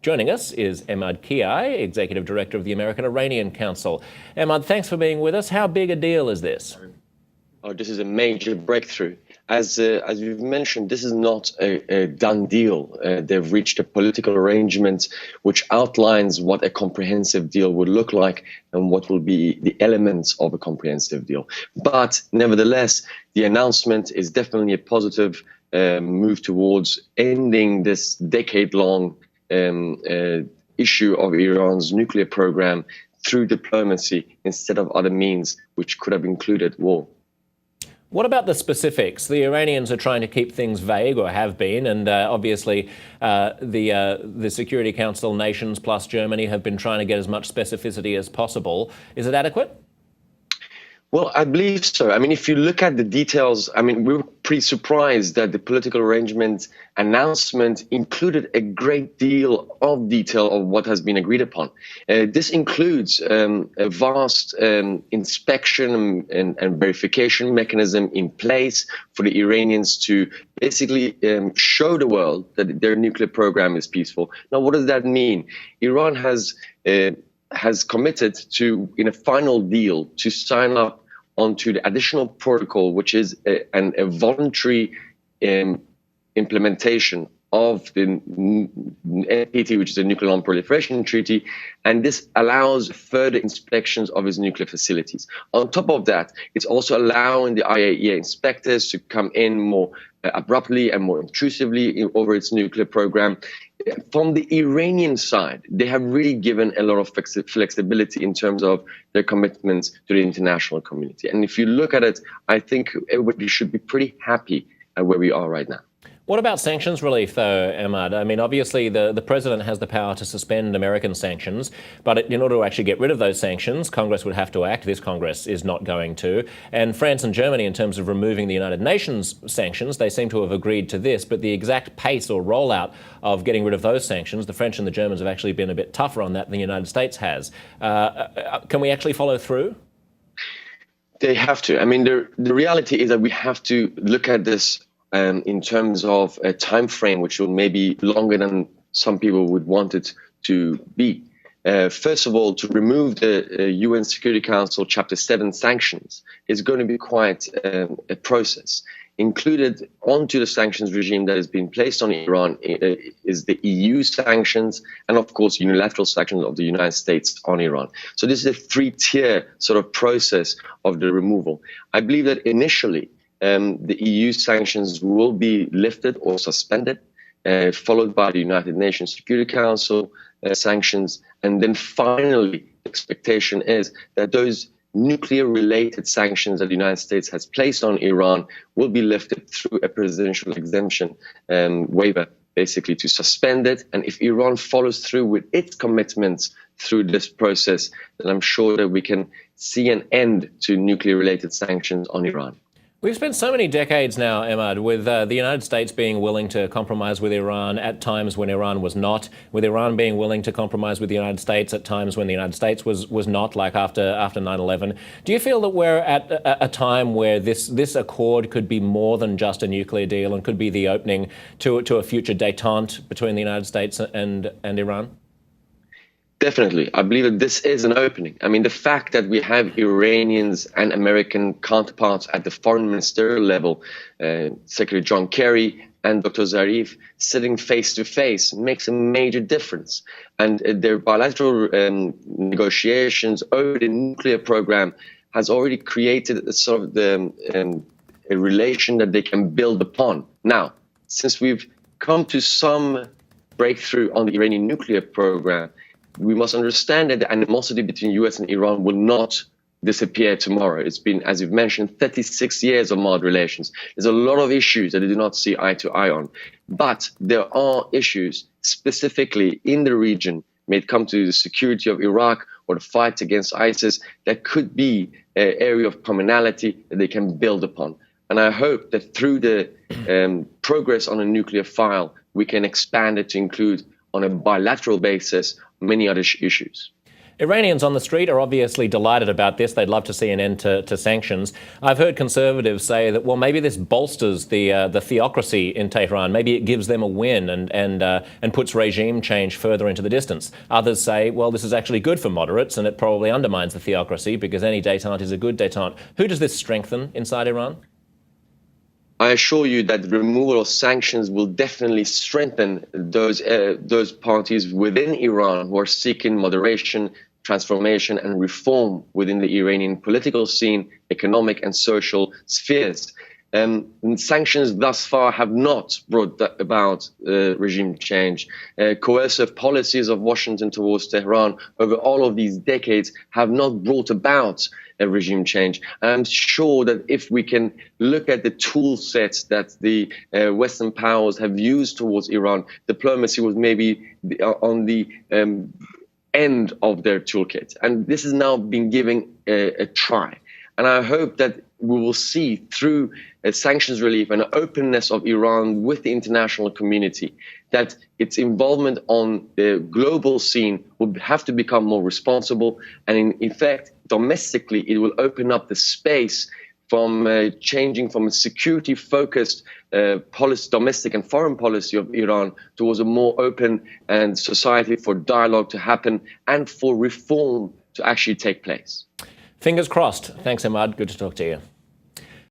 Joining us is Emad Kiyaei, Executive Director of the American Iranian Council. Emad, thanks for being with us. How big a deal is this? Oh, this is a major breakthrough. As you've mentioned, this is not a done deal. They've reached a political arrangement which outlines what a comprehensive deal would look like and what will be the elements of a comprehensive deal. But nevertheless, the announcement is definitely a positive move towards ending this decade-long issue of Iran's nuclear program through diplomacy instead of other means, which could have included war. What about the specifics? The Iranians are trying to keep things vague, or have been, and obviously the Security Council nations plus Germany have been trying to get as much specificity as possible. Is it adequate? Well, I believe so. I mean, if you look at the details, I mean, we were pretty surprised that the political arrangement announcement included a great deal of detail of what has been agreed upon. This includes a vast inspection and verification mechanism in place for the Iranians to basically show the world that their nuclear program is peaceful. Now, what does that mean? Iran has committed to, in a final deal, to sign up onto the additional protocol, which is a voluntary implementation of the NPT, which is the Nuclear Non-Proliferation Treaty, and this allows further inspections of its nuclear facilities. On top of that, it's also allowing the IAEA inspectors to come in more abruptly and more intrusively over its nuclear program. From the Iranian side, they have really given a lot of flexibility in terms of their commitments to the international community. And if you look at it, I think everybody should be pretty happy at where we are right now. What about sanctions relief, though, Emad? I mean, obviously, the president has the power to suspend American sanctions, but in order to actually get rid of those sanctions, Congress would have to act. This Congress is not going to. And France and Germany, in terms of removing the United Nations sanctions, they seem to have agreed to this. But the exact pace or rollout of getting rid of those sanctions, the French and the Germans have actually been a bit tougher on that than the United States has. Can we actually follow through? They have to. I mean, the reality is that we have to look at this in terms of a time frame which will maybe longer than some people would want it to be. First of all, to remove the UN Security Council Chapter 7 sanctions is going to be quite a process. Included onto the sanctions regime that has been placed on Iran is the EU sanctions and, of course, unilateral sanctions of the United States on Iran. So this is a three-tier sort of process of the removal. I believe that initially, the EU sanctions will be lifted or suspended, followed by the United Nations Security Council sanctions. And then finally, the expectation is that those nuclear-related sanctions that the United States has placed on Iran will be lifted through a presidential exemption waiver, basically to suspend it. And if Iran follows through with its commitments through this process, then I'm sure that we can see an end to nuclear-related sanctions on Iran. We've spent so many decades now, Emad, with the United States being willing to compromise with Iran at times when Iran was not, with Iran being willing to compromise with the United States at times when the United States was not, like after 9/11. Do you feel that we're at a time where this accord could be more than just a nuclear deal and could be the opening to a future détente between the United States and Iran? Definitely. I believe that this is an opening. I mean, the fact that we have Iranians and American counterparts at the foreign ministerial level, Secretary John Kerry and Dr. Zarif, sitting face to face makes a major difference. And their bilateral negotiations over the nuclear program has already created a sort of a relation that they can build upon. Now, since we've come to some breakthrough on the Iranian nuclear program, we must understand that the animosity between US and Iran will not disappear tomorrow. It's been, as you've mentioned, 36 years of mild relations. There's a lot of issues that they do not see eye to eye on. But there are issues specifically in the region, may it come to the security of Iraq or the fight against ISIS, that could be an area of commonality that they can build upon. And I hope that through the progress on a nuclear file, we can expand it to include on a bilateral basis many other issues. Iranians on the street are obviously delighted about this. They'd love to see an end to sanctions. I've heard conservatives say that, well, maybe this bolsters the theocracy in Tehran. Maybe it gives them a win and puts regime change further into the distance. Others say, well, this is actually good for moderates and it probably undermines the theocracy because any détente is a good détente. Who does this strengthen inside Iran? I assure you that the removal of sanctions will definitely strengthen those parties within Iran who are seeking moderation, transformation and reform within the Iranian political scene, economic and social spheres. Sanctions thus far have not brought about regime change. Coercive policies of Washington towards Tehran over all of these decades have not brought about a regime change. And I'm sure that if we can look at the tool sets that the Western powers have used towards Iran, diplomacy was maybe on the end of their toolkit. And this is now being given a try. And I hope that we will see through sanctions relief and openness of Iran with the international community that its involvement on the global scene will have to become more responsible. And in effect, domestically, it will open up the space from changing from a security-focused policy, domestic and foreign policy of Iran towards a more open and society for dialogue to happen and for reform to actually take place. Fingers crossed. Thanks, Emad. Good to talk to you.